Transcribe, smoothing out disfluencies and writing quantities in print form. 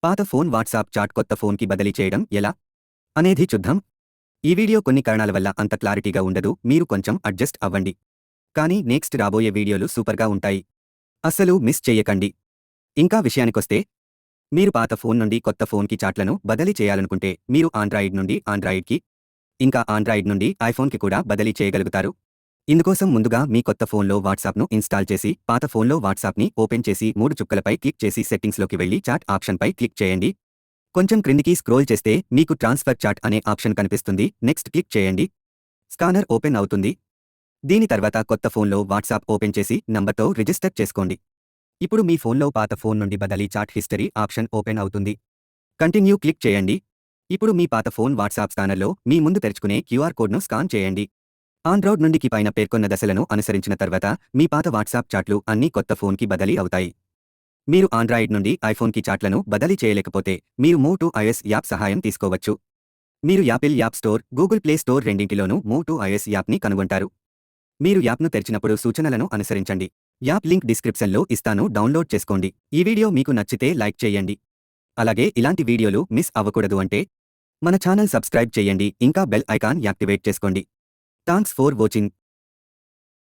పాత phone WhatsApp chat కొత్త ఫోన్కి బదిలీ చేయడం ఎలా అనేది చూద్దాం. ఈ వీడియో కొన్ని కారణాల వల్ల అంత క్లారిటీగా ఉండదు, మీరు కొంచెం అడ్జస్ట్ అవ్వండి. కానీ నెక్స్ట్ రాబోయే వీడియోలు సూపర్గా ఉంటాయి, అస్సలు మిస్ చెయ్యకండి. ఇంకా విషయానికొస్తే, మీరు పాత ఫోన్ నుండి కొత్త ఫోన్కి చాట్లను బదిలీ చేయాలనుకుంటే మీరు ఆండ్రాయిడ్ నుండి ఆండ్రాయిడ్కి, ఇంకా ఆండ్రాయిడ్ నుండి ఐఫోన్కి కూడా బదిలీ చేయగలుగుతారు. ఇందుకోసం ముందుగా మీ కొత్త ఫోన్లో వాట్సాప్ను ఇన్స్టాల్ చేసి పాత ఫోన్లో వాట్సాప్ని ఓపెన్ చేసి 3 చుక్కలపై క్లిక్ చేసి సెట్టింగ్స్లోకి వెళ్లి చాట్ ఆప్షన్పై క్లిక్ చేయండి. కొంచెం క్రిందికి స్క్రోల్ చేస్తే మీకు ట్రాన్స్ఫర్ చాట్ అనే ఆప్షన్ కనిపిస్తుంది, నెక్స్ట్ క్లిక్ చేయండి. స్కానర్ ఓపెన్ అవుతుంది. దీని తర్వాత కొత్త ఫోన్లో వాట్సాప్ ఓపెన్ చేసి నంబర్తో రిజిస్టర్ చేసుకోండి. ఇప్పుడు మీ ఫోన్లో పాత ఫోన్ నుండి బదిలీ చాట్ హిస్టరీ ఆప్షన్ ఓపెన్ అవుతుంది. కంటిన్యూ క్లిక్ చేయండి. ఇప్పుడు మీ పాత ఫోన్ వాట్సాప్ స్కానర్లో మీ ముందు తెరుచుకునే క్యూఆర్ కోడ్ను స్కాన్ చేయండి. ఆండ్రాయిడ్ నుండికి పైన పేర్కొన్న దశలను అనుసరించిన తర్వాత మీ పాత వాట్సాప్ చాట్లు అన్నీ కొత్త ఫోన్కి బదిలీ అవుతాయి. మీరు ఆండ్రాయిడ్ నుండి ఐఫోన్కి చాట్లను బదిలీ చేయలేకపోతే మీరు మూవ్ టు iOS యాప్ సహాయం తీసుకోవచ్చు. మీరు Apple app store, Google play store రెండింటిలోనూ మూవ్ టు iOS యాప్ని కనుగొంటారు. మీరు యాప్ను తెరిచినప్పుడు సూచనలను అనుసరించండి. యాప్ లింక్ డిస్క్రిప్షన్లో ఇస్తాను, డౌన్లోడ్ చేసుకోండి. ఈ వీడియో మీకు నచ్చితే లైక్ చేయండి. అలాగే ఇలాంటి వీడియోలు మిస్ అవ్వకూడదు అంటే మన ఛానల్ సబ్స్క్రైబ్ చేయండి, ఇంకా బెల్ ఐకాన్ యాక్టివేట్ చేసుకోండి. Thanks for watching.